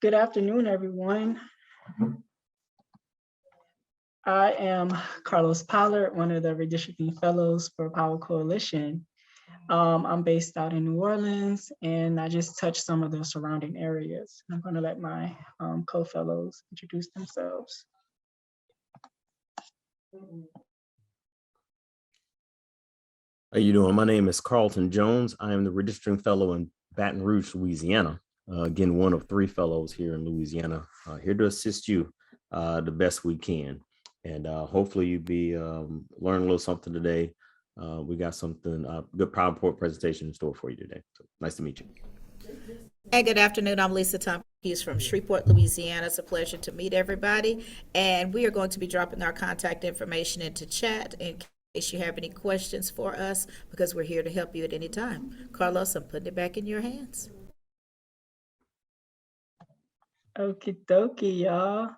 Good afternoon, everyone. I am Carlos Pollard, one of the Redistricting Fellows for Power Coalition. I'm based out in New Orleans, and I just touched some of the surrounding areas. I'm going to let my co-fellows introduce themselves. How you doing? My name is Carlton Jones. I am the Redistricting Fellow in Baton Rouge, Louisiana. Again, one of 3 fellows here in Louisiana, here to assist you the best we can. And hopefully you'll be learning a little something today. We got something, good PowerPoint presentation in store for you today. So nice to meet you. Hey, good afternoon. I'm Lisa Tompkins from Shreveport, Louisiana. It's a pleasure to meet everybody. And we are going to be dropping our contact information into chat in case you have any questions for us, because we're here to help you at any time. Carlos, I'm putting it back in your hands. Okie dokie, y'all.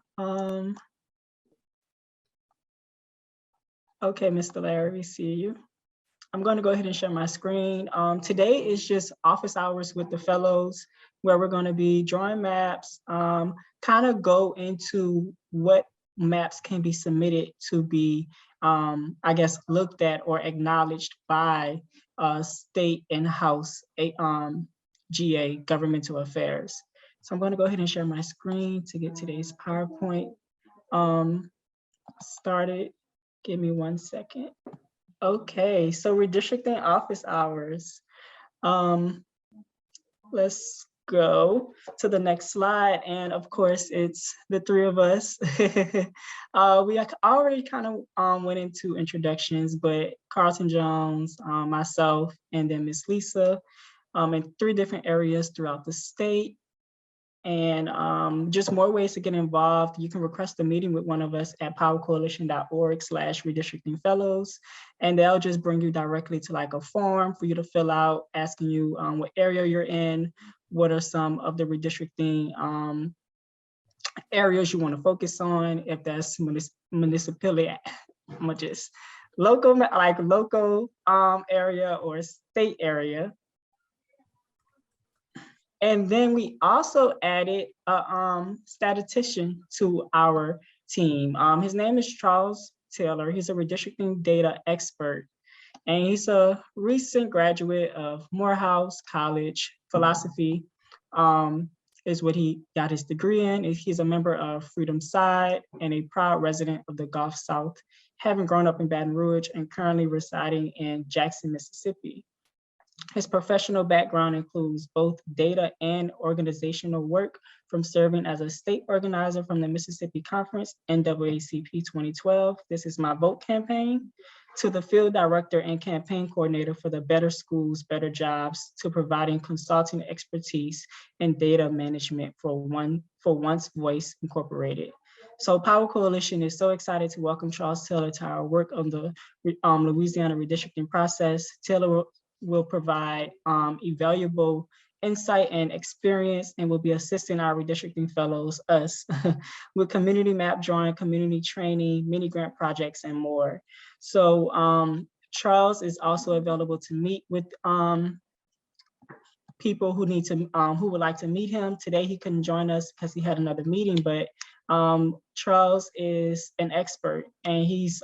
Okay, Mr. Larry, we see you. I'm going to go ahead and share my screen. Today is just office hours with the fellows, where we're going to be drawing maps, kind of go into what maps can be submitted to be, I guess, looked at or acknowledged by state and House GA governmental affairs. So I'm going to go ahead and share my screen to get today's PowerPoint started. Give me 1 second. Okay, so redistricting office hours. Let's go to the next slide. And of course, it's the 3 of us. We already kind of went into introductions, but Carlton Jones, myself, and then Miss Lisa in 3 different areas throughout the state. And just more ways to get involved. You can request a meeting with one of us at powercoalition.org/redistricting fellows, and they'll just bring you directly to like a form for you to fill out, asking you what area you're in, what are some of the redistricting areas you want to focus on, if that's municipality, just local, like local area or state area. And then we also added a statistician to our team. His name is Charles Taylor. He's a redistricting data expert, and he's a recent graduate of Morehouse College. Philosophy is what he got his degree in. He's a member of Freedom Side and a proud resident of the Gulf South, having grown up in Baton Rouge and currently residing in Jackson, Mississippi. His professional background includes both data and organizational work, from serving as a state organizer from the Mississippi Conference, NAACP 2012, This Is My Vote campaign, to the field director and campaign coordinator for the Better Schools, Better Jobs, to providing consulting expertise and data management for Once Voice Incorporated. So Power Coalition is so excited to welcome Charles Taylor to our work on the Louisiana redistricting process. Taylor will provide invaluable insight and experience, and will be assisting our redistricting fellows, us, with community map drawing, community training, mini grant projects, and more. So Charles is also available to meet with people who need to, who would like to meet him. Today he couldn't join us because he had another meeting, but Charles is an expert, and he's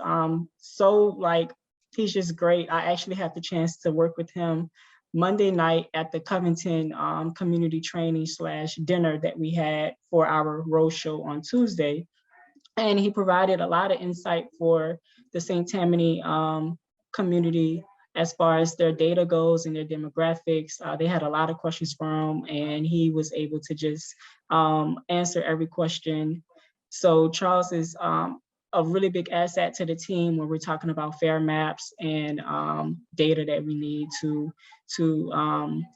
he's just great. I actually had the chance to work with him Monday night at the Covington community training / dinner that we had for our roadshow on Tuesday. And he provided a lot of insight for the St. Tammany community as far as their data goes and their demographics. They had a lot of questions for him, and he was able to just answer every question. So Charles is a really big asset to the team when we're talking about fair maps and data that we need to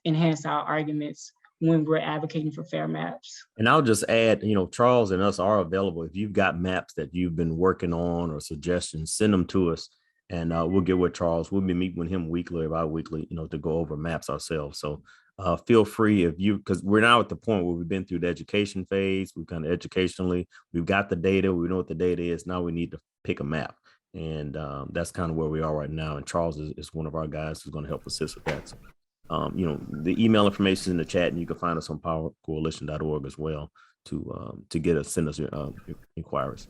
enhance our arguments when we're advocating for fair maps. And I'll just add, Charles and us are available. If you've got maps that you've been working on or suggestions, send them to us, and we'll get with Charles. We'll be meeting with him weekly or bi-weekly, to go over maps ourselves. So feel free, because we're now at the point where we've been through the education phase. We've kind of educationally, we've got the data, we know what the data is. Now we need to pick a map. And that's kind of where we are right now. And Charles is one of our guys who's going to help assist with that. So, the email information is in the chat, and you can find us on powercoalition.org as well. send us inquiries.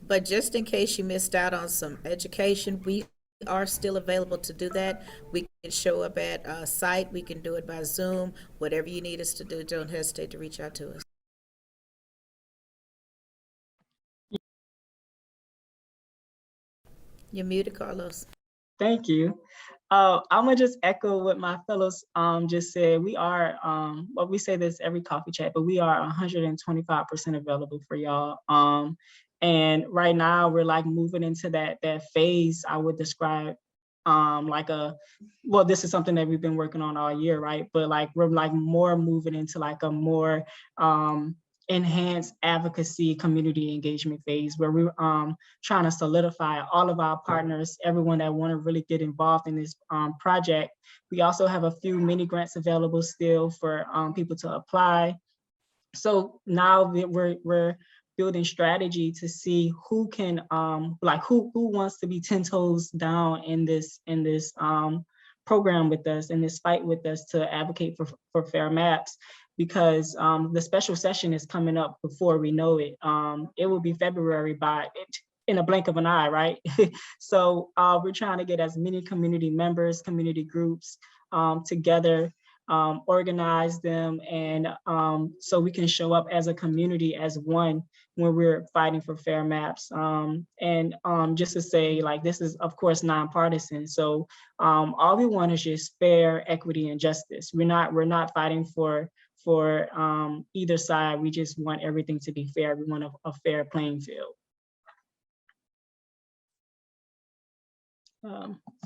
But just in case you missed out on some education, we are still available to do that. We can show up at a site, we can do it by Zoom, whatever you need us to do, don't hesitate to reach out to us. You're muted, Carlos. Thank you. I'm gonna just echo what my fellows just said. We are, well, we say this every coffee chat, but we are 125% available for y'all. And right now we're like moving into that phase I would describe like well, this is something that we've been working on all year, right? But like we're like more moving into like a more enhanced advocacy community engagement phase where we're trying to solidify all of our partners, everyone that want to really get involved in this project. We also have a few mini grants available still for people to apply. So now that we're building strategy to see who can like who wants to be 10 toes down in this program with us, in this fight with us to advocate for fair maps, because the special session is coming up before we know it. It will be February in a blink of an eye, right? So we're trying to get as many community members, community groups together, organize them, and so we can show up as a community, as one, when we're fighting for fair maps. And just to say, like, this is of course nonpartisan. So all we want is just fair, equity, and justice. We're not fighting for either side. We just want everything to be fair. We want a fair playing field.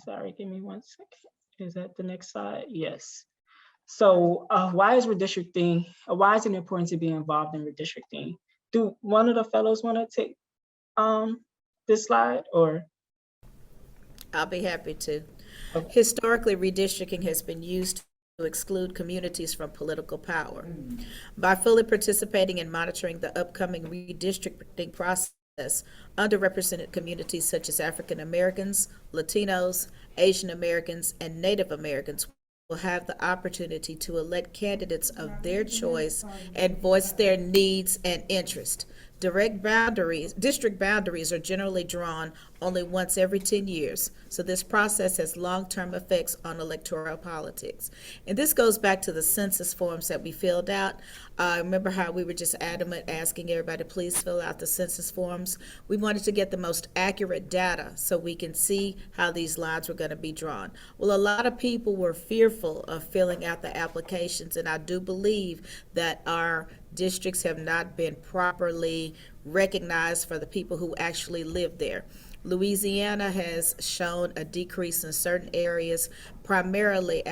Sorry, give me 1 second. Is that the next slide? Yes. So why is redistricting, why is it important to be involved in redistricting? Do one of the fellows want to take this slide, or? I'll be happy to. Okay. Historically, redistricting has been used to exclude communities from political power. By fully participating and monitoring the upcoming redistricting process, underrepresented communities such as African Americans, Latinos, Asian Americans, and Native Americans will have the opportunity to elect candidates of their choice and voice their needs and interests. District boundaries are generally drawn only once every 10 years, so this process has long-term effects on electoral politics. And this goes back to the census forms that we filled out. Remember how we were just adamant asking everybody, please fill out the census forms? We wanted to get the most accurate data so we can see how these lines were going to be drawn. Well, a lot of people were fearful of filling out the applications, and I do believe that our districts have not been properly recognized for the people who actually live there. Louisiana has shown a decrease in certain areas, primarily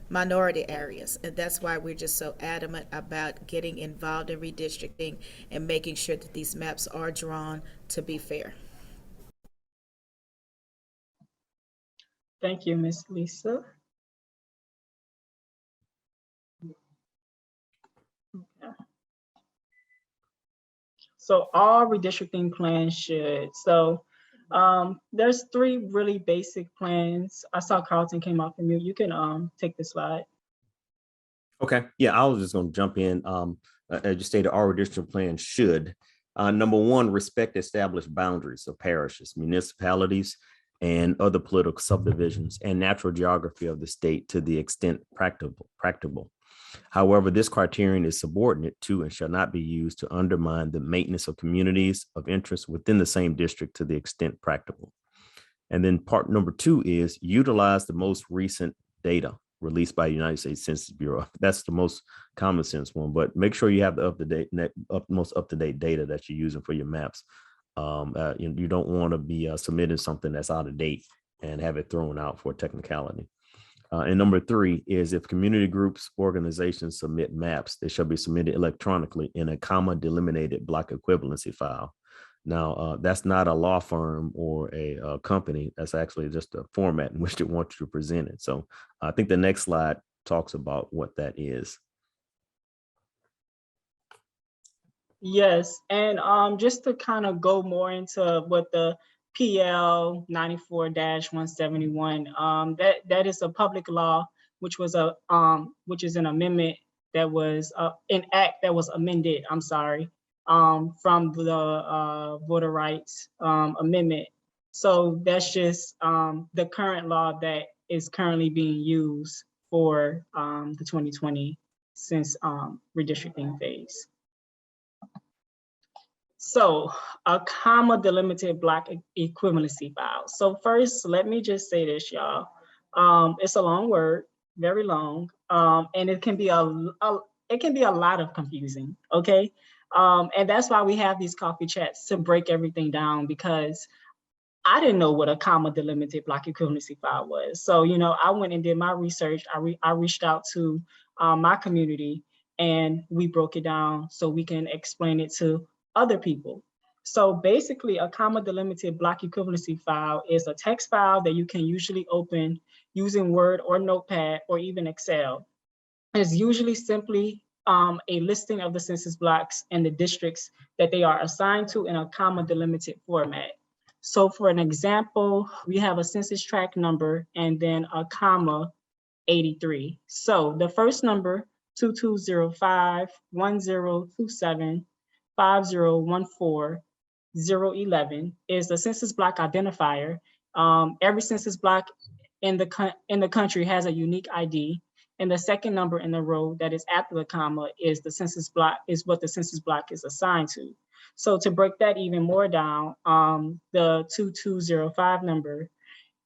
minority areas, and that's why we're just so adamant about getting involved in redistricting and making sure that these maps are drawn to be fair. Thank you, Ms. Lisa. Okay. So all redistricting plans should. So there's 3 really basic plans. I saw Carlton came off of mute. You can take the slide. Okay, yeah, I was just going to jump in. As you stated, our redistricting plan should, number 1, respect established boundaries of parishes, municipalities, and other political subdivisions and natural geography of the state to the extent practicable. However, this criterion is subordinate to and shall not be used to undermine the maintenance of communities of interest within the same district to the extent practicable. And then part number 2 is utilize the most recent data released by the United States Census Bureau. That's the most common sense one, but make sure you have the most up-to-date data that you're using for your maps. You don't want to be submitting something that's out of date and have it thrown out for technicality. And number 3 is if community groups, organizations submit maps, they shall be submitted electronically in a comma delimited block equivalency file. Now, that's not a law firm or a company. That's actually just a format in which they want you to present it. So I think the next slide talks about what that is. Yes, and just to kind of go more into what the PL 94-171, that is a public law, which is an amendment that was an act that was amended, I'm sorry, from the voter rights amendment. So that's just the current law that is currently being used for the 2020 since redistricting phase. So a comma delimited block equivalency file. So first, let me just say this, y'all. It's a long word, very long, and it can be a lot of confusing. Okay, and that's why we have these coffee chats to break everything down, because I didn't know what a comma delimited block equivalency file was. So, you know, I went and did my research. I reached out to my community, and we broke it down so we can explain it to other people. So basically, a comma delimited block equivalency file is a text file that you can usually open using Word or Notepad or even Excel. It's usually simply a listing of the census blocks and the districts that they are assigned to in a comma delimited format. So for an example, we have a census tract number and then a comma 83. So the first number, 2205-1027-5014-011, is the census block identifier. Every census block in the country has a unique ID. And the second number in the row that is after the comma is the census block, is what the census block is assigned to. So to break that even more down, the 2205 number,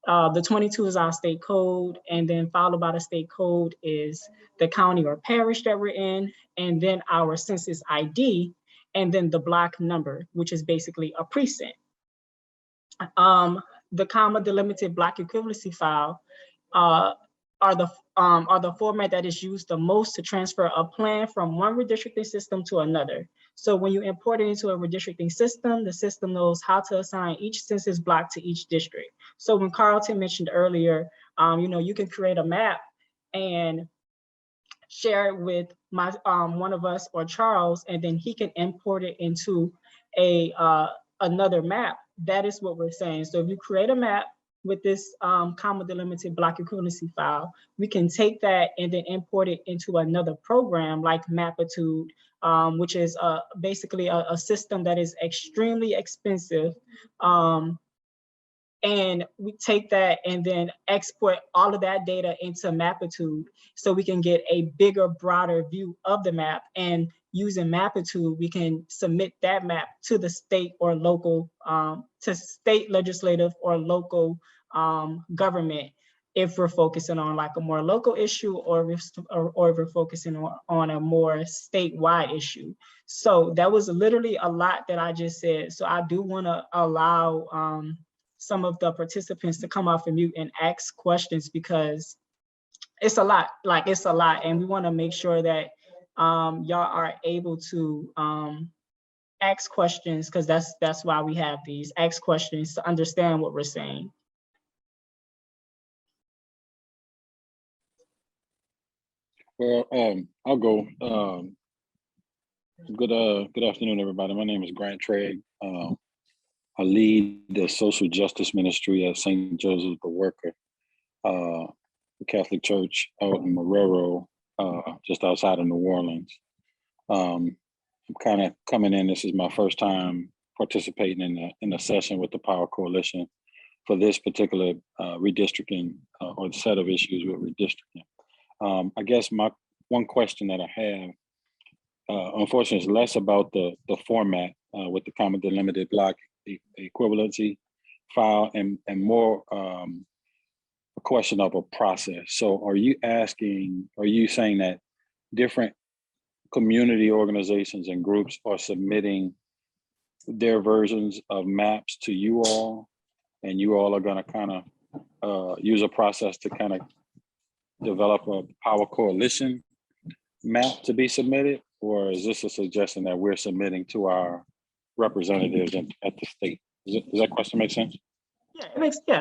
the 22 is our state code, and then followed by the state code is the county or parish that we're in, and then our census ID, and then the block number, which is basically a precinct. The comma delimited block equivalency file are the format that is used the most to transfer a plan from one redistricting system to another. So when you import it into a redistricting system, the system knows how to assign each census block to each district. So when Carlton mentioned earlier, you know, you can create a map and share it with my one of us or Charles, and then he can import it into a another map. That is what we're saying. So if you create a map with this comma delimited block equivalency file, we can take that and then import it into another program like Mapitude, which is basically a system that is extremely expensive. And we take that and then export all of that data into Mapitude so we can get a bigger, broader view of the map. And using Mapitude, we can submit that map to the state or local, to state legislative or local government if we're focusing on like a more local issue, or if we're focusing on a more statewide issue. So that was literally a lot that I just said. So I do want to allow some of the participants to come off of mute and ask questions, because it's a lot, like it's a lot. And we want to make sure that y'all are able to ask questions, because that's why we have these. Ask questions to understand what we're saying. Well, I'll go. Good afternoon, everybody. My name is Grant Trigg. I lead the social justice ministry at St. Joseph's the Worker, the Catholic Church out in Marrero, just outside of New Orleans. I'm kind of coming in. This is my first time participating in a session with the Power Coalition for this particular redistricting or the set of issues with redistricting. I guess my one question that I have, unfortunately, is less about the format with the comma delimited block equivalency file, and more a question of a process. So are you saying that different community organizations and groups are submitting their versions of maps to you all, and you all are going to kind of use a process to kind of develop a Power Coalition map to be submitted? Or is this a suggestion that we're submitting to our representatives at the state? Does that question make sense? Yeah,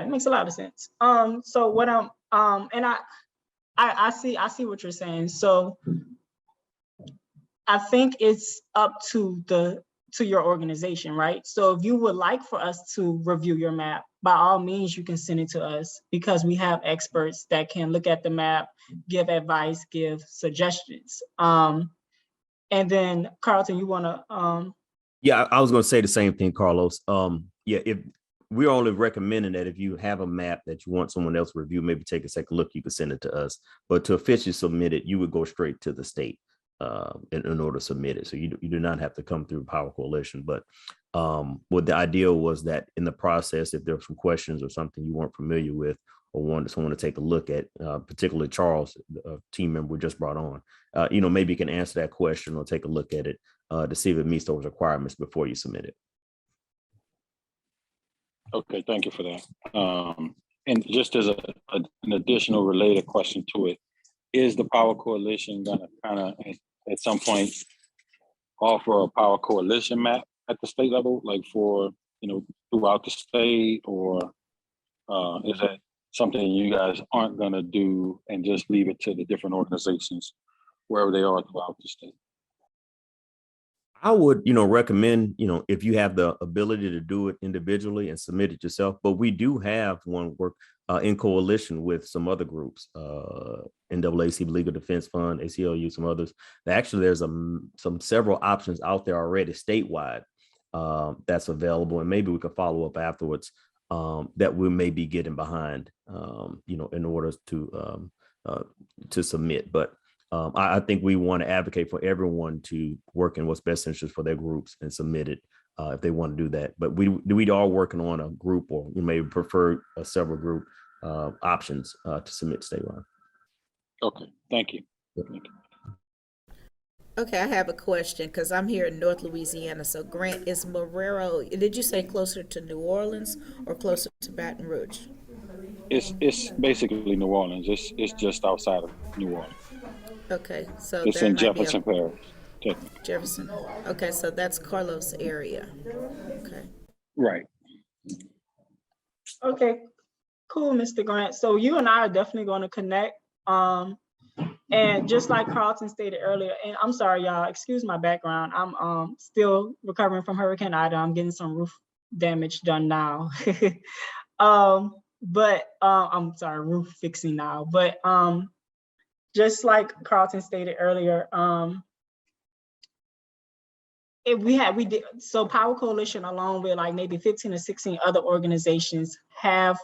it makes a lot of sense. So what and I see what you're saying. So I think it's up to your organization, right? So if you would like for us to review your map, by all means, you can send it to us because we have experts that can look at the map, give advice, give suggestions. And then Carlton, you wanna, Yeah, I was going to say the same thing, Carlos. Yeah, if we're only recommending that if you have a map that you want someone else to review, maybe take a second look, you can send it to us. But to officially submit it, you would go straight to the state in order to submit it. So you do not have to come through Power Coalition. But what the idea was that in the process, if there were some questions or something you weren't familiar with or wanted someone to take a look at, particularly Charles, a team member we just brought on, maybe you can answer that question or take a look at it to see if it meets those requirements before you submit it. Okay, thank you for that. And just as an additional related question to it, is the Power Coalition gonna kind of at some point offer a Power Coalition map at the state level, like for, throughout the state, or is that something you guys aren't gonna do and just leave it to the different organizations wherever they are throughout the state? I would, recommend, if you have the ability to do it individually and submit it yourself, but we do have one work in coalition with some other groups, NAACP Legal Defense Fund, ACLU, some others. Actually, there's several options out there already statewide that's available, and maybe we could follow up afterwards that we may be getting behind, in order to submit. But I think we want to advocate for everyone to work in what's best interest for their groups and submit it if they want to do that. But we are working on a group, or we may prefer several group options to submit statewide. Okay, thank you. Okay, I have a question because I'm here in North Louisiana. So Grant, is Marrero, did you say closer to New Orleans or closer to Baton Rouge? It's basically New Orleans. It's just outside of New Orleans. Okay, so It's in Jefferson Parish. Jefferson. Okay, so that's Carlos area. Okay. Right. okay, cool, Mr. Grant. So you and I are definitely going to connect. And just like Carlton stated earlier, and I'm sorry, y'all, excuse my background. I'm still recovering from Hurricane Ida. I'm getting some roof damage done now. But I'm sorry, roof fixing now. But just like Carlton stated earlier, so Power Coalition, along with like maybe 15 or 16 other organizations, have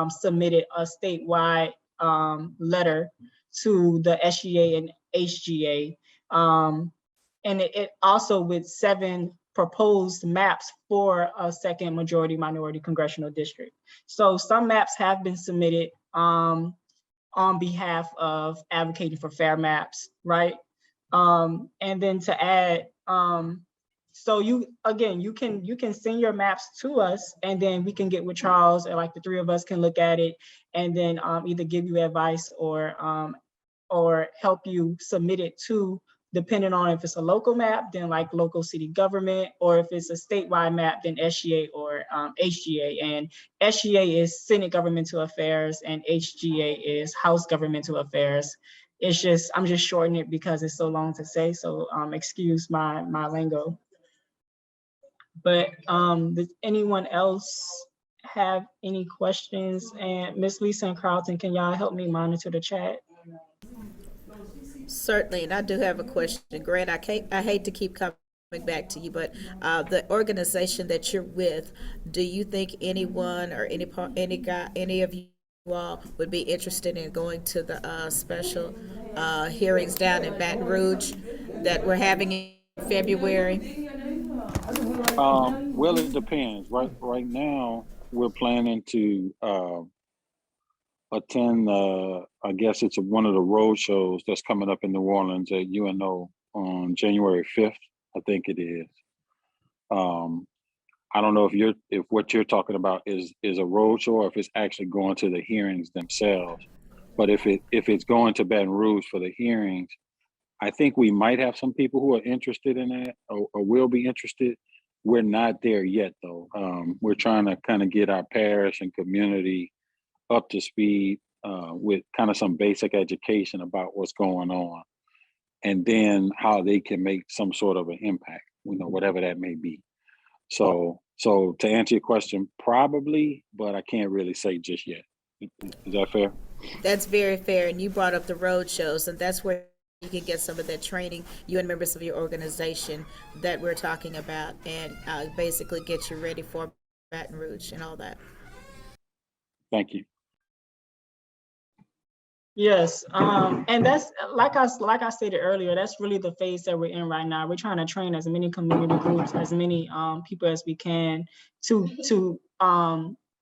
submitted a statewide letter to the SGA and HGA, and it also with 7 proposed maps for a second majority minority congressional district. So some maps have been submitted on behalf of advocating for fair maps, right? And then to add, so you can send your maps to us, and then we can get with Charles, and like the 3 of us can look at it, and then either give you advice or help you submit it to, depending on if it's a local map, then like local city government, or if it's a statewide map, then SGA or HGA. And SGA is Senate Governmental Affairs, and HGA is House Governmental Affairs. It's just, I'm just shortening it because it's so long to say, so excuse my lingo. But does anyone else have any questions? And Miss Lisa and Carlton, can y'all help me monitor the chat? Certainly, and I do have a question. Grant, I hate to keep coming back to you, but the organization that you're with, do you think anyone or any of you all would be interested in going to the special hearings down in Baton Rouge that we're having in February? Well, it depends. Right now, we're planning to attend, I guess it's one of the road shows that's coming up in New Orleans at UNO on January 5th, I think it is. I don't know if what you're talking about is a road show, or if it's actually going to the hearings themselves. But if it's going to Baton Rouge for the hearings, I think we might have some people who are interested in that, or will be interested. We're not there yet, though. We're trying to kind of get our parish and community up to speed with kind of some basic education about what's going on, and then how they can make some sort of an impact, whatever that may be. So So to answer your question, probably, but I can't really say just yet. Is that fair? That's very fair. And you brought up the road shows, and that's where you can get some of that training, you and members of your organization that we're talking about, and basically get you ready for Baton Rouge and all that. Thank you. Yes, and that's like I stated earlier, that's really the phase that we're in right now. We're trying to train as many community groups, as many people as we can to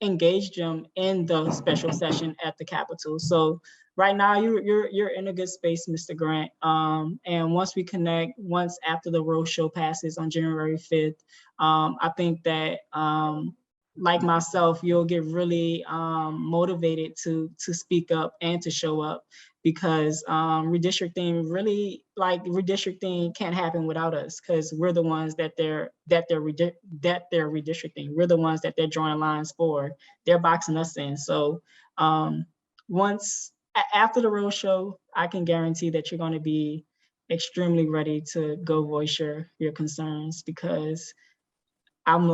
engage them in the special session at the Capitol. So right now you're in a good space, Mr. Grant. And once we connect, once after the road show passes on January 5th, I think that like myself, you'll get really motivated to speak up and to show up, because redistricting can't happen without us, because we're the ones that they're redistricting. We're the ones that they're drawing lines for. They're boxing us in. So after the road show, I can guarantee that you're going to be extremely ready to go voice your concerns, because I'm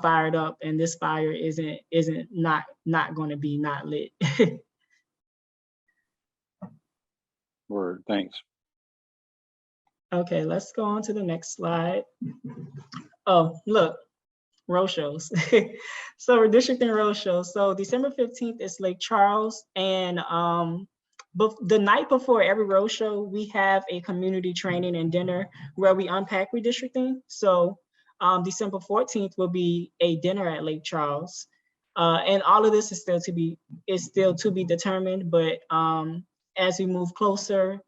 fired up, and this fire isn't not going to be not lit. Word, thanks. Okay, let's go on to the next slide. Oh, look, road shows. So redistricting road shows. So December 15th is Lake Charles, and but the night before every road show, we have a community training and dinner where we unpack redistricting. So December 14th will be a dinner at Lake Charles. And all of this is still to be determined, but as we move closer,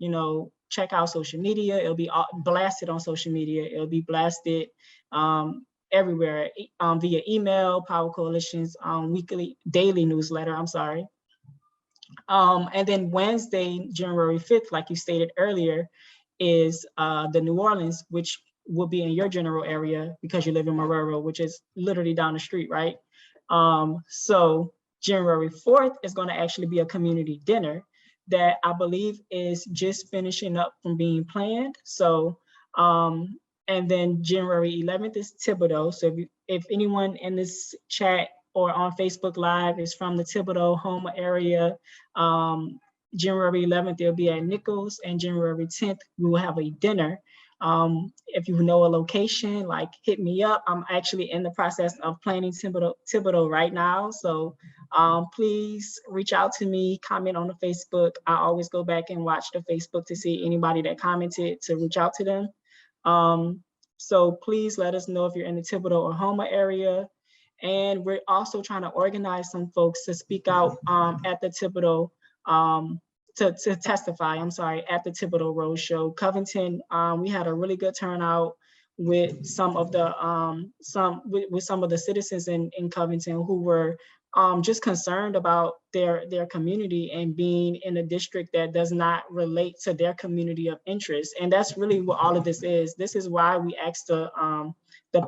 check out social media. It'll be blasted on social media. It'll be blasted everywhere via email, Power Coalition's daily newsletter, I'm sorry. And then Wednesday, January 5th, like you stated earlier, is the New Orleans, which will be in your general area because you live in Marrero, which is literally down the street, right? So January 4th is going to actually be a community dinner that I believe is just finishing up from being planned. So, and then January 11th is Thibodaux. So if anyone in this chat or on Facebook Live is from the Thibodaux home area, January 11th, they'll be at Nichols, and January 10th, we will have a dinner. If you know a location, hit me up. I'm actually in the process of planning Thibodaux right now. So please reach out to me, comment on the Facebook. I always go back and watch the Facebook to see anybody that commented, to reach out to them. So please let us know if you're in the Thibodaux or Houma area. And we're also trying to organize some folks to speak out at the Thibodaux, to testify, at the Thibodaux Road Show. Covington, we had a really good turnout with some of the some of the citizens in Covington who were just concerned about their community and being in a district that does not relate to their community of interest. And that's really what all of this is. This is why we asked the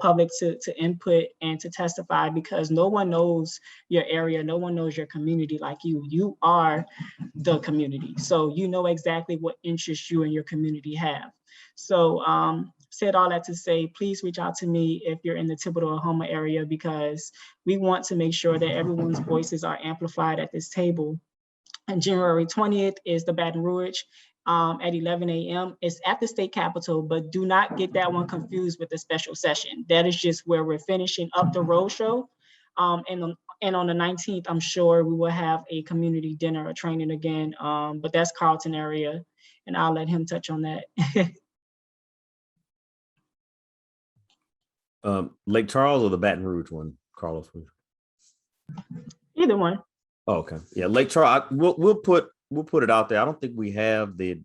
public to input and to testify, because no one knows your area, no one knows your community like you. You are the community, so you know exactly what interests you and your community have. So said all that to say, please reach out to me if you're in the Thibodaux or Houma area, because we want to make sure that everyone's voices are amplified at this table. And January 20th is the Baton Rouge at 11 a.m. It's at the state capitol, but do not get that one confused with the special session. That is just where we're finishing up the road show. And on the 19th, I'm sure we will have a community dinner or training again, but that's Carlton area, and I'll let him touch on that. Lake Charles or the Baton Rouge one, Carlos? Either one. Oh, okay. Yeah, Lake Charles. We'll put it out there. I don't think we have the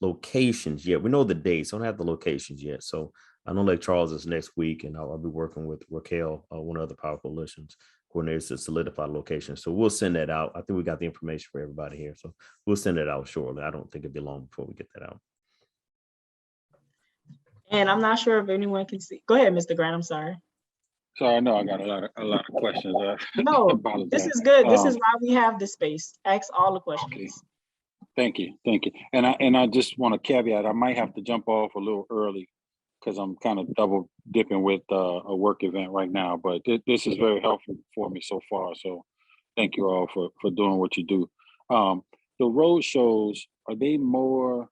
locations yet. We know the dates. Don't have the locations yet. So I know Lake Charles is next week, and I'll be working with Raquel, one of the Power Coalitions coordinators, to solidify locations. So we'll send that out. I think we got the information for everybody here. So we'll send it out shortly. I don't think it'll be long before we get that out. And I'm not sure if anyone can see. Go ahead, Mr. Grant. I'm sorry. Sorry, I know I got a lot of questions. No, this is good. This is why we have this space. Ask all the questions. Okay. Thank you. And I just want to caveat, I might have to jump off a little early because I'm kind of double dipping with a work event right now. But this is very helpful for me so far. So thank you all for doing what you do. The road shows, are they more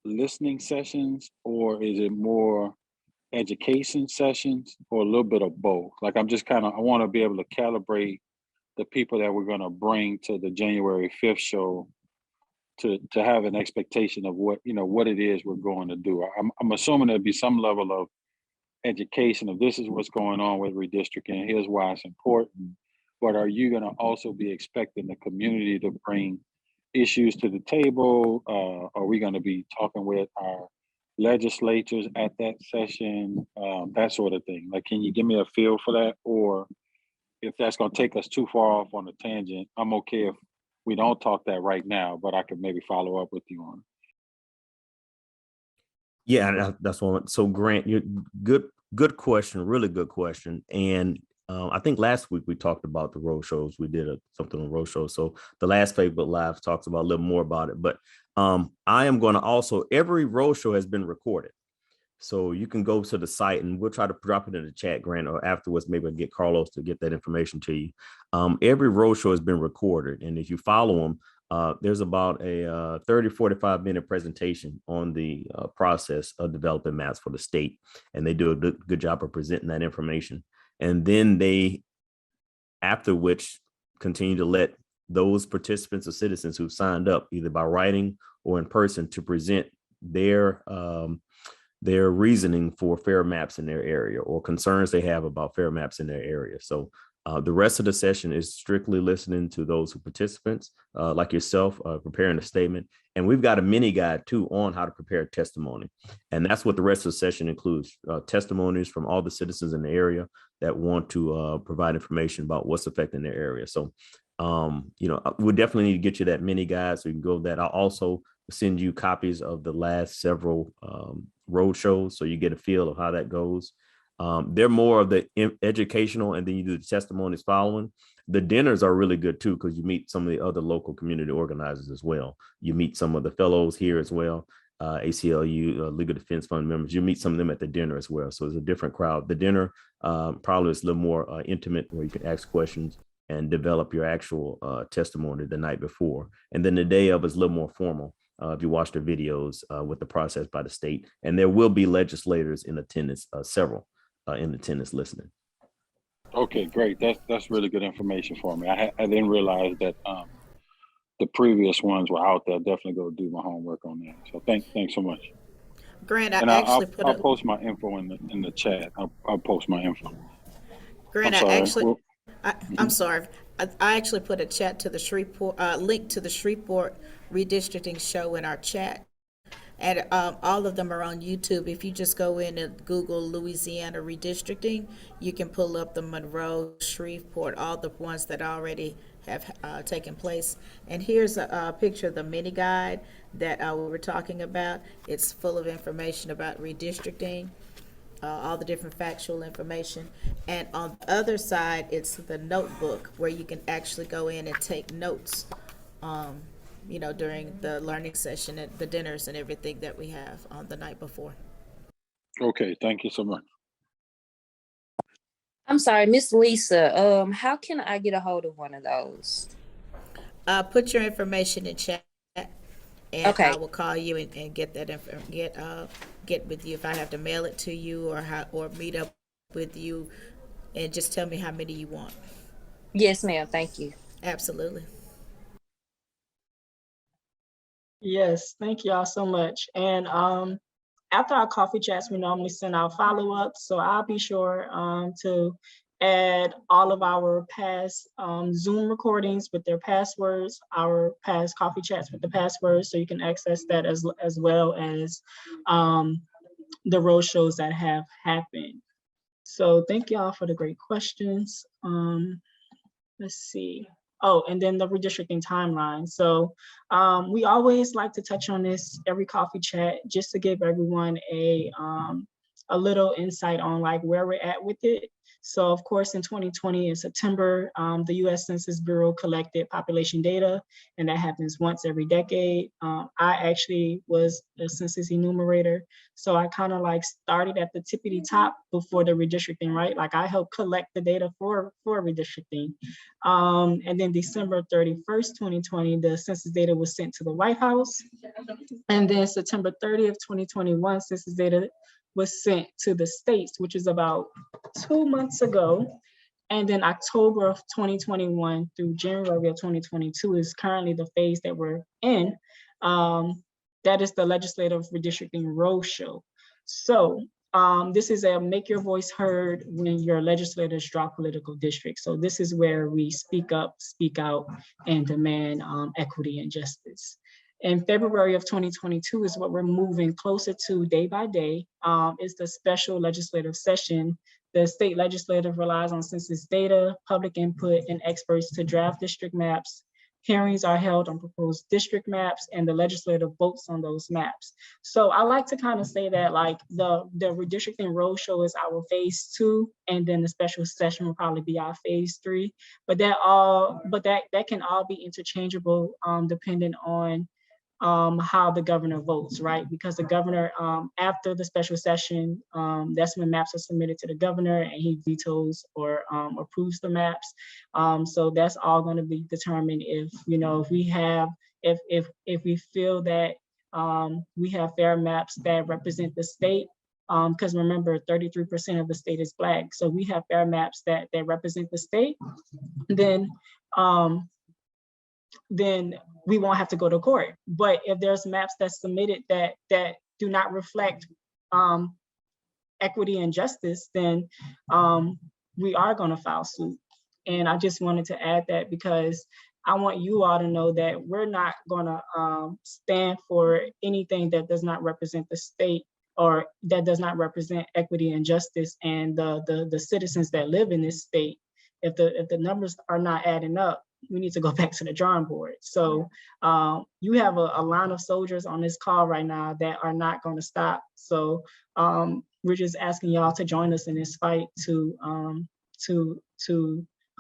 listening sessions, or is it more education sessions, or a little bit of both? Like, I'm just kind of, I want to be able to calibrate the people that we're going to bring to the January 5th show to have an expectation of what, what it is we're going to do. I'm assuming there'll be some level of education of this is what's going on with redistricting, here's why it's important. But are you going to also be expecting the community to bring issues to the table? Are we going to be talking with our legislators at that session? That sort of thing. Like, can you give me a feel for that? Or if that's going to take us too far off on a tangent, I'm okay if we don't talk that right now, but I could maybe follow up with you on it. Yeah, that's one. So Grant, you good question, really good question. And I think last week we talked about the road shows. We did something on road shows. So the last Facebook Live talks about a little more about it. But I am going to also, every road show has been recorded. So you can go to the site and we'll try to drop it in the chat, Grant, or afterwards, maybe I'll get Carlos to get that information to you. Every road show has been recorded. And if you follow them, there's about a 30, 45-minute presentation on the process of developing maps for the state. And they do a good job of presenting that information. And then they, after which, continue to let those participants or citizens who've signed up, either by writing or in person, to present their reasoning for fair maps in their area or concerns they have about fair maps in their area. So the rest of the session is strictly listening to those who participants, like yourself, preparing a statement. And we've got a mini guide too on how to prepare a testimony. And that's what the rest of the session includes, testimonies from all the citizens in the area that want to provide information about what's affecting their area. So, we'll definitely need to get you that mini guide so you can go that. I'll also send you copies of the last several road shows so you get a feel of how that goes. They're more of the educational, and then you do the testimonies following. The dinners are really good too, because you meet some of the other local community organizers as well. You meet some of the fellows here as well, ACLU, Legal Defense Fund members. You meet some of them at the dinner as well. So it's a different crowd. The dinner probably is a little more intimate, where you can ask questions and develop your actual testimony the night before. And then the day of is a little more formal. If you watch the videos with the process by the state, and there will be legislators in attendance, several in attendance listening. Okay, great. That's really good information for me. I didn't realize that the previous ones were out there. Definitely go do my homework on that. So thanks so much. Grant, I'll post my info in the chat. I'll post my info. Grant, I'm sorry. I actually put a chat to the Shreveport link to the Shreveport redistricting show in our chat, and all of them are on YouTube. If you just go in and Google Louisiana redistricting, you can pull up the Monroe, Shreveport, all the ones that already have taken place. And here's a picture of the mini guide that we were talking about. It's full of information about redistricting, all the different factual information. And on the other side, it's the notebook where you can actually go in and take notes, during the learning session and the dinners and everything that we have on the night before. Okay, thank you so much. I'm sorry, Miss Lisa, how can I get a hold of one of those? Put your information in chat, and Okay. I will call you and get that get with you if I have to mail it to you or meet up with you, and just tell me how many you want. Yes, ma'am. Thank you. Absolutely. Yes, thank y'all so much. And after our coffee chats, we normally send out follow-ups. So I'll be sure to add all of our past Zoom recordings with their passwords, our past coffee chats with the passwords, so you can access that as well as the road shows that have happened. So thank y'all for the great questions. Let's see. Oh, and then the redistricting timeline. So we always like to touch on this every coffee chat, just to give everyone a little insight on like where we're at with it. So of course, in 2020, in September, the US Census Bureau collected population data, and that happens once every decade. I actually was a census enumerator. So I kind of like started at the tippity top before the redistricting, right? Like I helped collect the data for redistricting. And then December 31st, 2020, the census data was sent to the White House. And then September 30th, 2021, census data was sent to the states, which is about 2 months ago. And then October of 2021 through January of 2022 is currently the phase that we're in. That is the legislative redistricting roadshow. So this is a make your voice heard when your legislators draw political districts. So this is where we speak up, speak out, and demand equity and justice. In February of 2022 is what we're moving closer to day by day. It's the special legislative session. The state legislative relies on census data, public input, and experts to draft district maps. Hearings are held on proposed district maps, and the legislative votes on those maps. So I like to kind of say that like the redistricting roadshow is our phase 2, and then the special session will probably be our phase 3. But that can all be interchangeable depending on how the governor votes, right? Because the governor, after the special session, that's when maps are submitted to the governor and he vetoes or approves the maps. So that's all going to be determined if, you know, if we have, if we feel that we have fair maps that represent the state, because remember, 33% of the state is Black. So we have fair maps that represent the state, then we won't have to go to court. But if there's maps that's submitted that do not reflect equity and justice, then we are going to file suit. And I just wanted to add that because I want you all to know that we're not going to stand for anything that does not represent the state or that does not represent equity and justice and the citizens that live in this state. If the numbers are not adding up, we need to go back to the drawing board. So you have a line of soldiers on this call right now that are not going to stop. So we're just asking y'all to join us in this fight to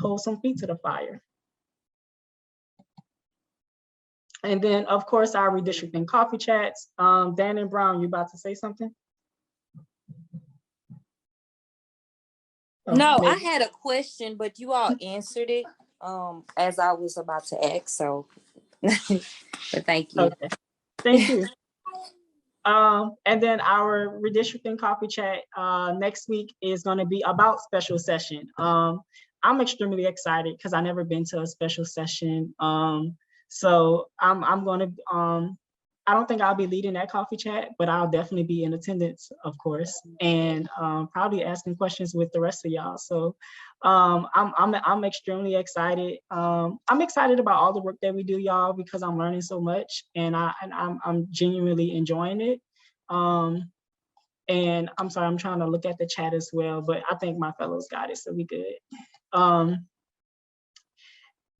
hold some feet to the fire. And then, of course, our redistricting coffee chats. Dan and Brown, you about to say something? No, I had a question, but you all answered it as I was about to ask. So, but thank you. Okay, thank you. And then our redistricting coffee chat next week is going to be about special session. I'm extremely excited because I've never been to a special session. So I'm going to, I don't think I'll be leading that coffee chat, but I'll definitely be in attendance, of course, and probably asking questions with the rest of y'all. So I'm extremely excited. I'm excited about all the work that we do, y'all, because I'm learning so much, and I'm genuinely enjoying it. And I'm sorry, I'm trying to look at the chat as well, but I think my fellows got it, so we good.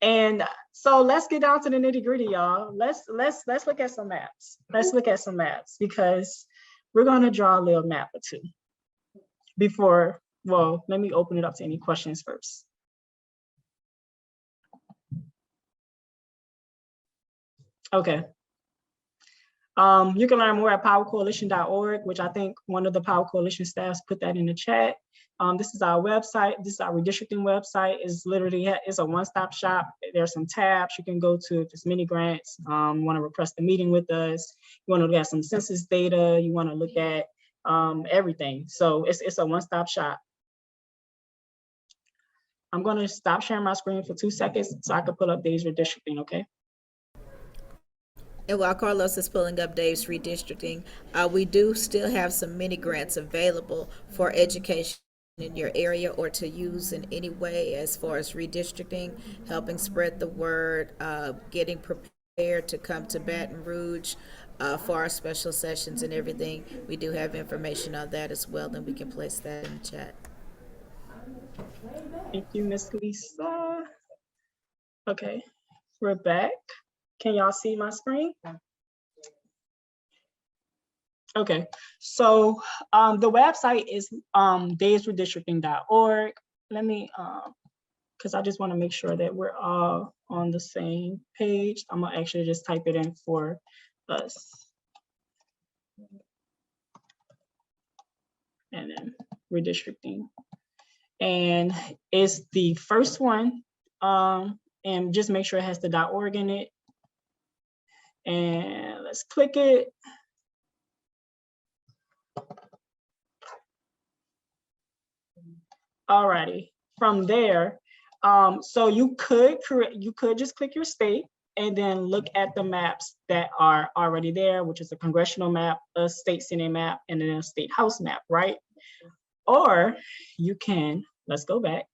And so let's get down to the nitty gritty, y'all. Let's look at some maps. Let's look at some maps because we're gonna draw a little map or two before, well, let me open it up to any questions first. Okay. You can learn more at powercoalition.org, which I think one of the Power Coalition staffs put that in the chat. This is our website. This is our redistricting website. It's literally, it's a one-stop shop. There's some tabs you can go to if there's mini grants. You want to request a meeting with us. You want to look at some census data. You want to look at everything. So it's a one-stop shop. I'm going to stop sharing my screen for 2 seconds so I can pull up Dave's redistricting, okay? And while Carlos is pulling up Dave's redistricting, we do still have some mini grants available for education in your area or to use in any way as far as redistricting, helping spread the word, getting prepared to come to Baton Rouge for our special sessions and everything. We do have information on that as well, and we can place that in the chat. Thank you, Miss Lisa. Okay, we're back. Can y'all see my screen? Okay, so the website is daysredistricting.org. let me, because I just want to make sure that we're all on the same page. I'm gonna actually just type it in for us. And then redistricting. And it's the first one. And just make sure it has the .org in it. And let's click it. Alrighty, from there, so you could just click your state and then look at the maps that are already there, which is a congressional map, a state senate map, and then a state house map, right? Or you can, let's go back,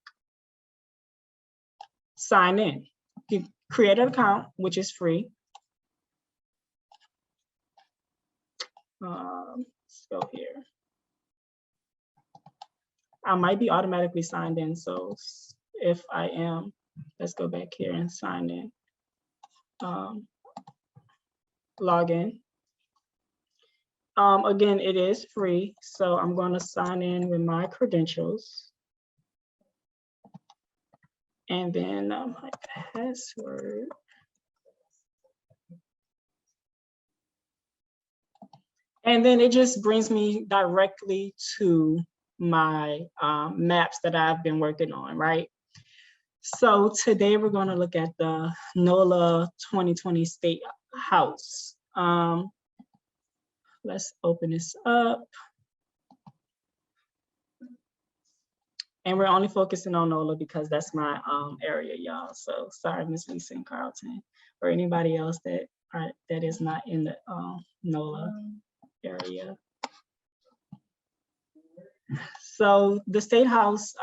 sign in. You create an account, which is free. Let's go here. I might be automatically signed in, so if I am, let's go back here and sign in. Log in. Again, it is free, so I'm going to sign in with my credentials. And then my password. And then it just brings me directly to my maps that I've been working on, right? So today we're going to look at the NOLA 2020 State House. Let's open this up. And we're only focusing on NOLA because that's my area, y'all. So sorry, Ms. Lisa and Carlton, or anybody else that is not in the NOLA area. So the State House,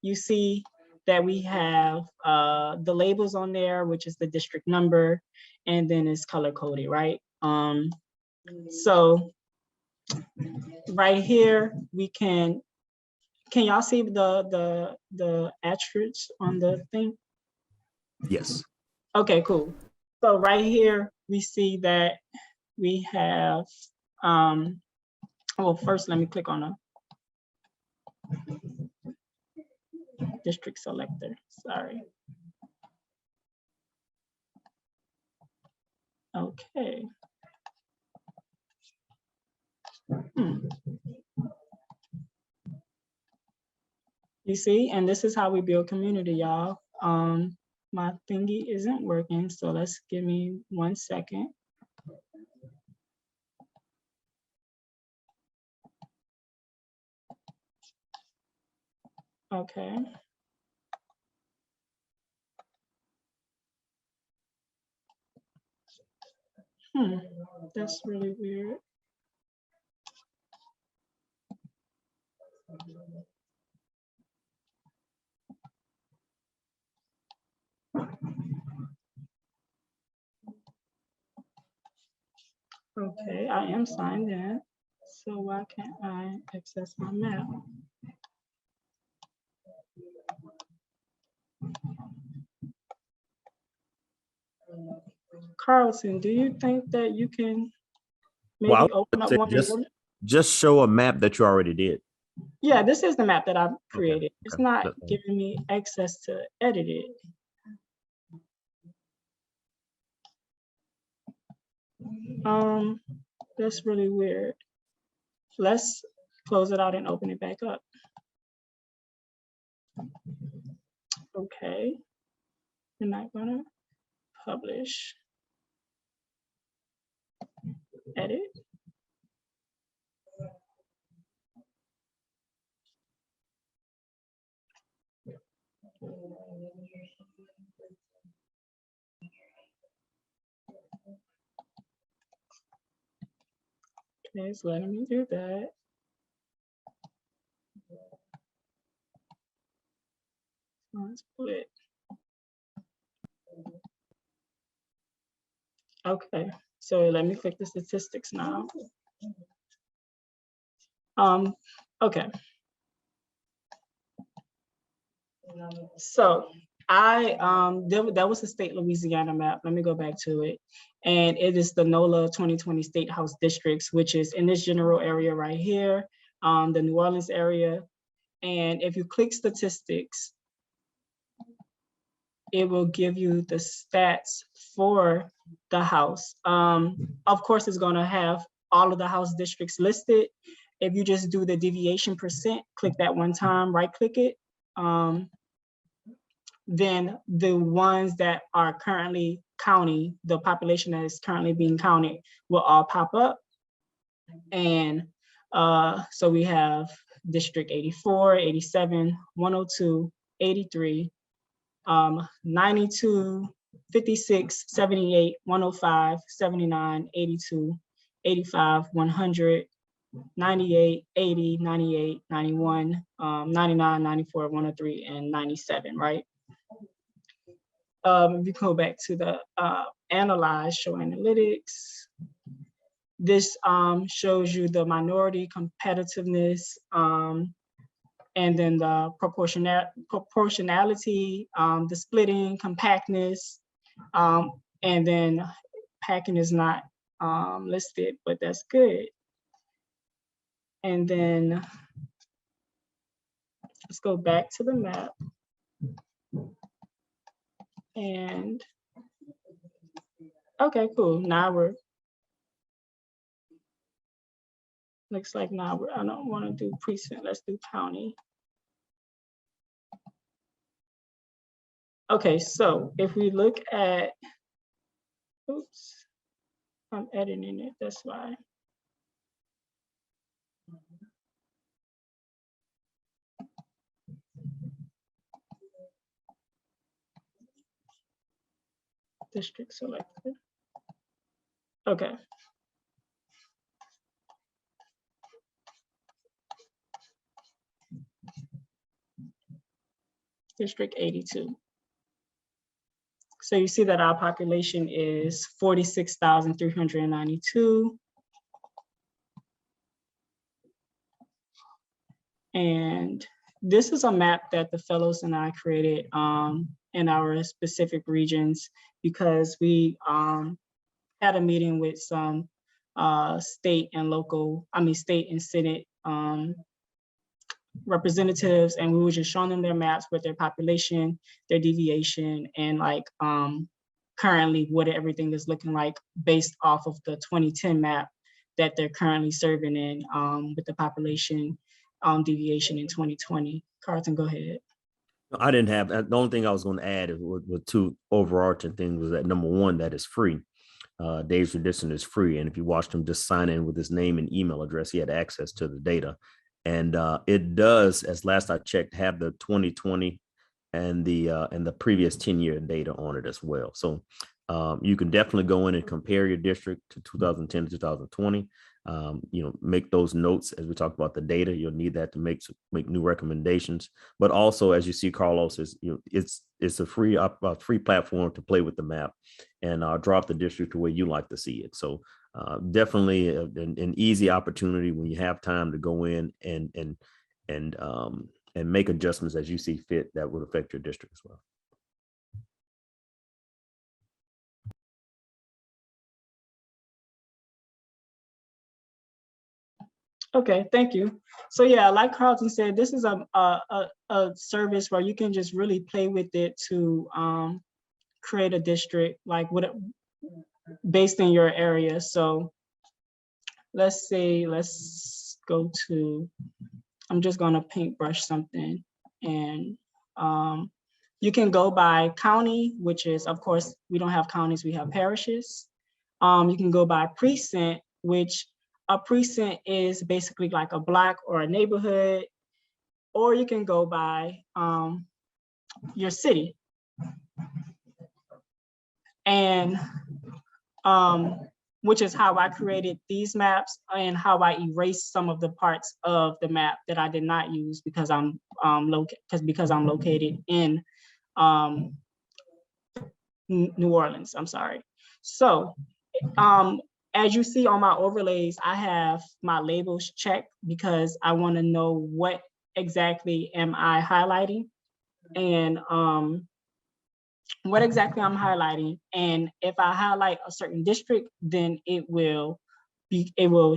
you see that we have the labels on there, which is the district number, and then it's color coded, right? So right here, we can y'all see the attributes on the thing? Yes. Okay, cool. So right here, we see that we have, well, first let me click on a district selector, sorry. Okay. You see, and this is how we build community, y'all. My thingy isn't working, so let's give me 1 second. Okay. That's really weird. Okay, I am signed in, so why can't I access my map? Carlton, do you think that you can maybe Well, open up one? Just show a map that you already did. Yeah, this is the map that I've created. Okay, it's not giving me access to edit it. That's really weird. Let's close it out and open it back up. Okay, we're not gonna publish, edit. Okay, it's letting me do that. Let's put it. Okay, so let me click the statistics now. Okay. So that was the state Louisiana map. Let me go back to it. And it is the NOLA 2020 State House districts, which is in this general area right here, the New Orleans area. And if you click statistics, it will give you the stats for the house. Of course, it's gonna have all of the house districts listed. If you just do the deviation percent, click that one time, right click it. Then the ones that are currently counting, the population that is currently being counted will all pop up. And so we have District 84, 87, 102, 83, 92, 56, 78, 105, 79, 82, 85, 100, 98, 80, 98, 91, 99, 94, 103, and 97, right? If you go back to the analyze, show analytics, this shows you the minority competitiveness, and then the proportionality, the splitting, compactness, and then packing is not listed, but that's good. And then let's go back to the map. And okay, cool. Now looks like now I don't want to do precinct. Let's do county. Okay, so if we look at, oops, I'm editing it, that's why. District selected. Okay. District 82. So you see that our population is 46,392. And this is a map that the fellows and I created in our specific regions because we had a meeting with some state and Senate representatives, and we were just showing them their maps with their population, their deviation, and like currently what everything is looking like based off of the 2010 map that they're currently serving in with the population deviation in 2020. Carlton, go ahead. I didn't have, the only thing I was going to add with two overarching things was that number one, that is free. Dave's Redistricting is free. And if you watched him just sign in with his name and email address, he had access to the data. And it does, as last I checked, have the 2020 and the previous 10-year data on it as well. So you can definitely go in and compare your district to 2010 to 2020. Make those notes as we talk about the data. You'll need that to make new recommendations. But also, as you see, Carlos, it's a free platform to play with the map and drop the district to where you like to see it. So definitely an easy opportunity when you have time to go in and make adjustments as you see fit that would affect your district as well. Okay, thank you. So yeah, like Carlton said, this is a service where you can just really play with it to create a district like based in your area. So let's go to, I'm just gonna paintbrush something, and you can go by county, which is, of course, we don't have counties, we have parishes. You can go by precinct, which a precinct is basically like a block or a neighborhood, or you can go by your city. And which is how I created these maps and how I erased some of the parts of the map that I did not use because I'm located in New Orleans, I'm sorry. So as you see on my overlays, I have my labels checked because I want to know what exactly am I highlighting and what exactly I'm highlighting. And if I highlight a certain district, then it will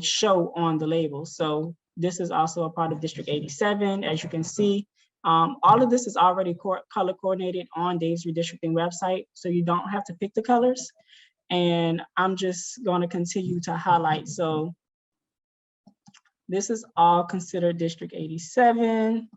show on the label. So This is also a part of District 87, as you can see. All of this is already color coordinated on Dave's redistricting website, so you don't have to pick the colors. And I'm just going to continue to highlight. So this is all considered District 87.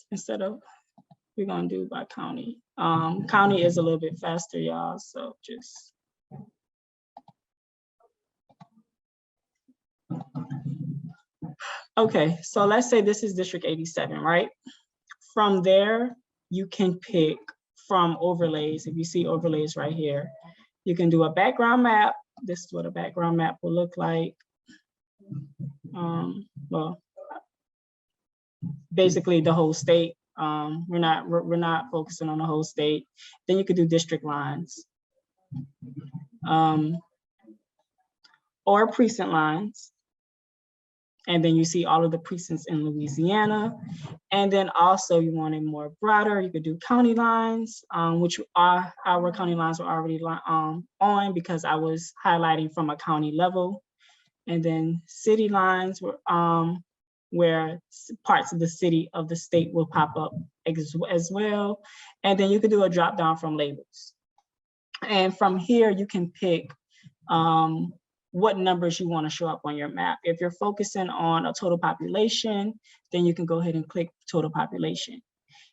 Instead of, we're gonna do by county. County is a little bit faster, y'all, so just. Okay, so let's say this is District 87, right? From there, you can pick from overlays. If you see overlays right here, you can do a background map. This is what a background map will look like. Well, basically the whole state. We're not focusing on the whole state. Then you could do district lines, or precinct lines. And then you see all of the precincts in Louisiana. And then also you want it more broader, you could do county lines, which are our county lines were already on because I was highlighting from a county level. And then city lines were where parts of the city of the state will pop up as well. And then you could do a drop down from labels. And from here you can pick what numbers you want to show up on your map. If you're focusing on a total population, then you can go ahead and click total population.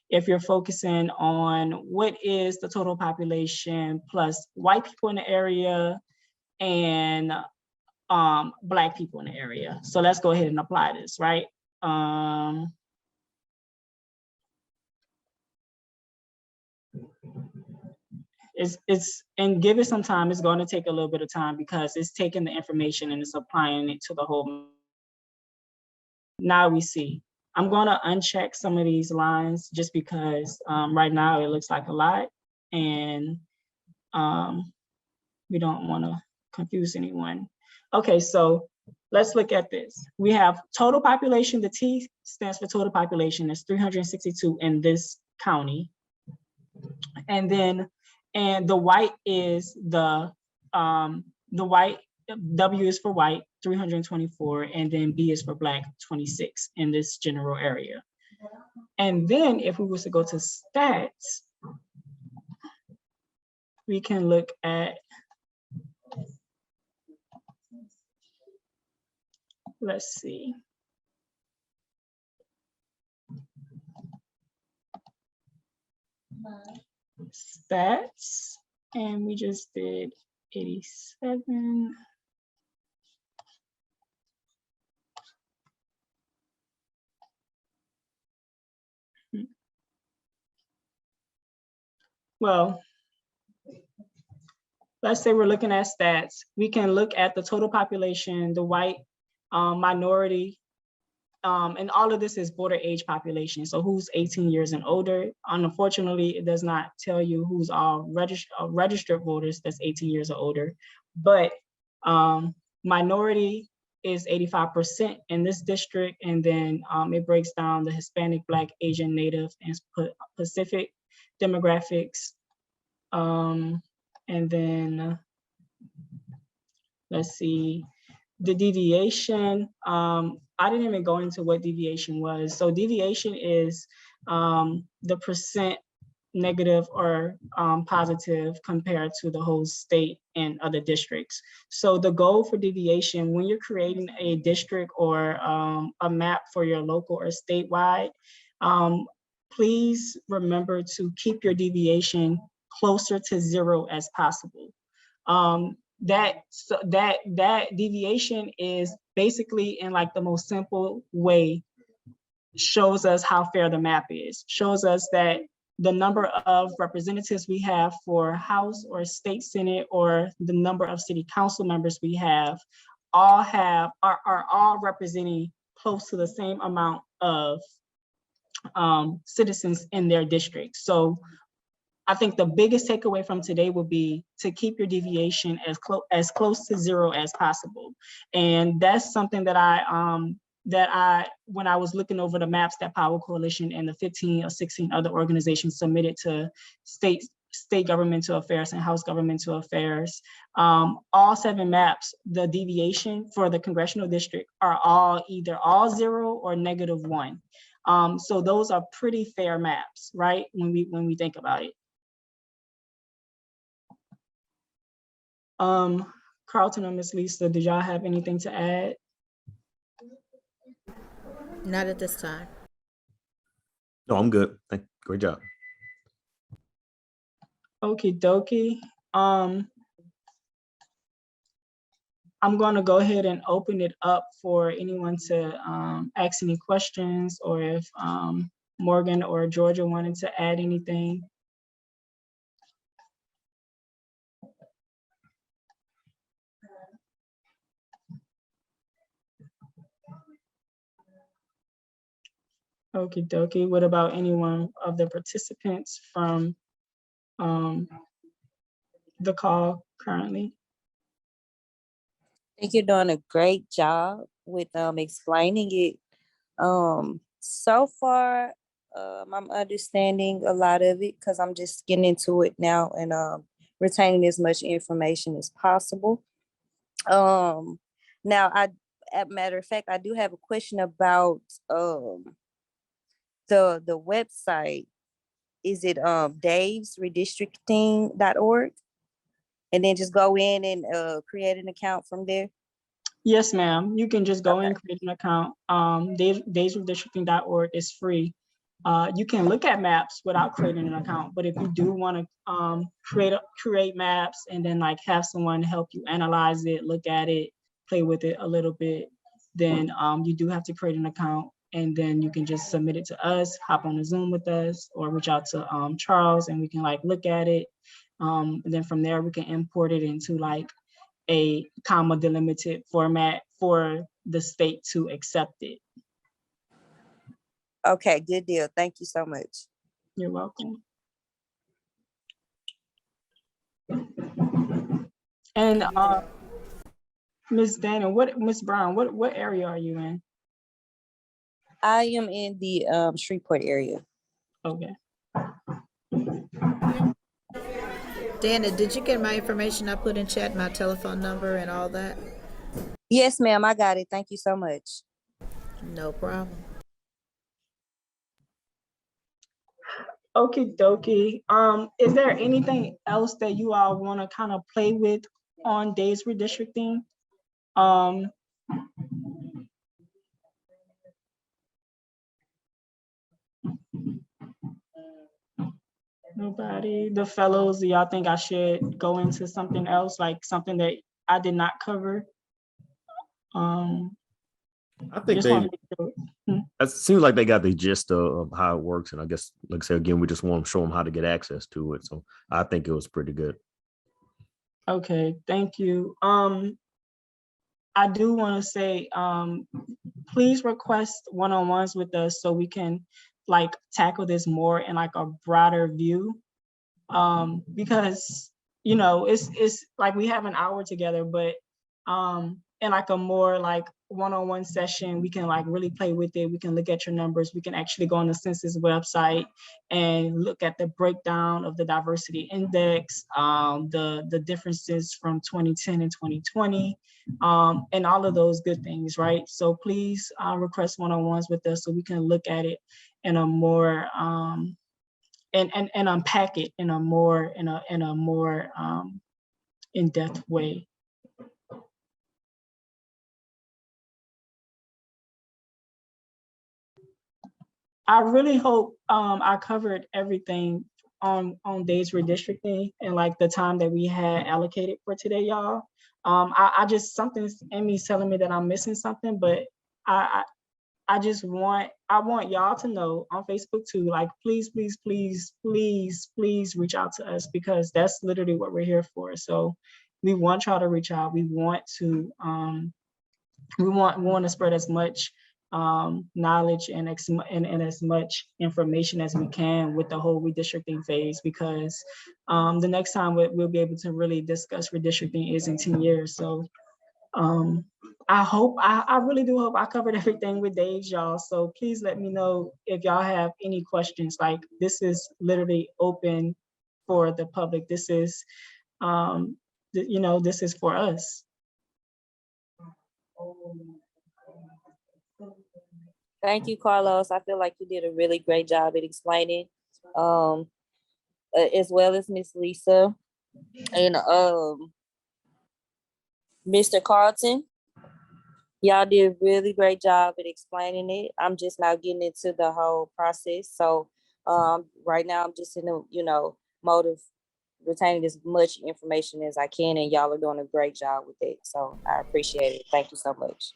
If you're focusing on what is the total population plus white people in the area and Black people in the area. So let's go ahead and apply this, right? And give it some time. It's going to take a little bit of time because it's taking the information and it's applying it to the whole. Now we see. I'm going to uncheck some of these lines just because right now it looks like a lot, and we don't want to confuse anyone. Okay, so let's look at this. We have total population. The T stands for total population. It's 362 in this county, and then the white is the white, W is for white, 324, and then B is for Black, 26 in this general area. And then if we was to go to stats, we can look at, let's see. Stats, and we just did 87. Well, let's say we're looking at stats. We can look at the total population, the white, minority, and all of this is border age population. So who's 18 years and older. Unfortunately, it does not tell you who's all registered voters that's 18 years or older. But minority is 85% in this district. And then it breaks down the Hispanic, Black, Asian, Native, and Pacific demographics. And then let's see, the deviation. I didn't even go into what deviation was. So deviation is the percent negative or positive compared to the whole state and other districts. So the goal for deviation, when you're creating a district or a map for your local or statewide, please remember to keep your deviation closer to 0 as possible. That deviation is basically, in like the most simple way, shows us how fair the map is, shows us that the number of representatives we have for House or State Senate, or the number of city council members we have, are all representing close to the same amount of citizens in their district. So I think the biggest takeaway from today would be to keep your deviation as close to zero as possible. And that's something that when I was looking over the maps that Power Coalition and the 15 or 16 other organizations submitted to state governmental affairs and House governmental affairs, all 7 maps, the deviation for the congressional district are all either all 0 or -1. So those are pretty fair maps, right? When we think about it. Carlton or Miss Lisa, did y'all have anything to add? Not at this time. No, I'm good. Great job. Okie dokie. I'm going to go ahead and open it up for anyone to ask any questions, or if Morgan or Georgia wanted to add anything. Okie dokie. What about anyone of the participants from the call currently? I think you're doing a great job with explaining it. So far, I'm understanding a lot of it because I'm just getting into it now and retaining as much information as possible. Now, as a matter of fact, I do have a question about the website. Is it Dave's Redistricting.org? And then just go in and create an account from there? Yes, ma'am. You can just go and create an account. daysredistricting.org is free. You can look at maps without creating an account, but if you do want to create maps and then like have someone help you analyze it, look at it, play with it a little bit, then you do have to create an account, and then you can just submit it to us, hop on a Zoom with us, or reach out to Charles and we can like look at it. And then from there we can import it into like a comma delimited format for the state to accept it. Okay, good deal. Thank you so much. You're welcome. And Ms. Dana, Ms. Brown, what area are you in? I am in the Shreveport area. Okay. Dana, did you get my information I put in chat, my telephone number and all that? Yes, ma'am, I got it. Thank you so much. No problem. Okie dokie. Is there anything else that you all want to kind of play with on Days Redistricting? Nobody? The fellows, do y'all think I should go into something else, like something that I did not cover? I think it seems like they got the gist of how it works. And I guess, like I said, again, we just want to show them how to get access to it. So I think it was pretty good. Okay, thank you. I do want to say, please request one-on-ones with us so we can like tackle this more in like a broader view. Because, you know, it's like we have an hour together, but in like a more like one-on-one session, we can like really play with it. We can look at your numbers. We can actually go on the census website and look at the breakdown of the diversity index, the differences from 2010 and 2020, and all of those good things, right? So please request one-on-ones with us so we can look at it in a more and unpack it in a more in-depth way. I really hope I covered everything on Days Redistricting and like the time that we had allocated for today, y'all. I just, something's in me telling me that I'm missing something, but I want y'all to know on Facebook too, like please reach out to us, because that's literally what we're here for. So we want y'all to reach out. We want to spread as much knowledge and as much information as we can with the whole redistricting phase, because the next time we'll be able to really discuss redistricting is in 10 years. So I really do hope I covered everything with Dave, y'all. So please let me know if y'all have any questions. Like, this is literally open for the public. This is, this is for us. Thank you, Carlos. I feel like you did a really great job at explaining, as well as Miss Lisa and Mr. Carlton. Y'all did a really great job at explaining it. I'm just now getting into the whole process. So right now I'm just in the, mode of retaining as much information as I can, and y'all are doing a great job with it. So I appreciate it. Thank you so much.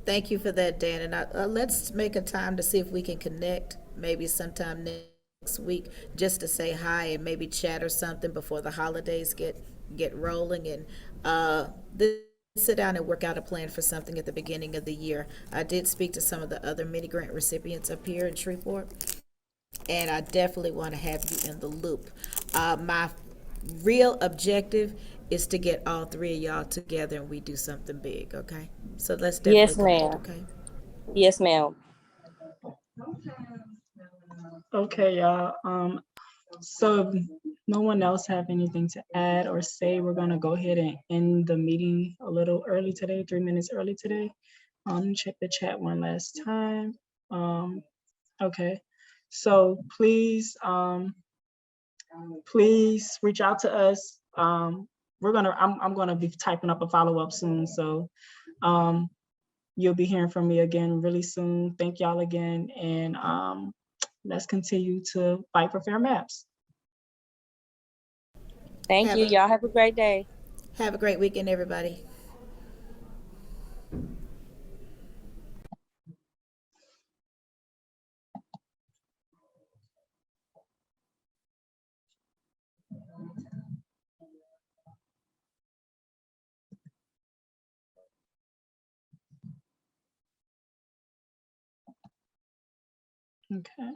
Thank you for that, Dan. And let's make a time to see if we can connect maybe sometime next week, just to say hi and maybe chat or something before the holidays get rolling, and sit down and work out a plan for something at the beginning of the year. I did speak to some of the other mini grant recipients up here in Shreveport, and I definitely want to have you in the loop. My real objective is to get all three of y'all together and we do something big, okay? So let's definitely Yes, connect, ma'am. okay? Yes, ma'am. Okay, y'all. So if no one else have anything to add or say, we're gonna go ahead and end the meeting a little early today, 3 minutes early today. Check the chat one last time. Okay, so please reach out to us. I'm gonna be typing up a follow-up soon, so you'll be hearing from me again really soon. Thank y'all again, and let's continue to fight for fair maps. Thank you. Y'all have a great day. Have a great weekend, everybody. Okay.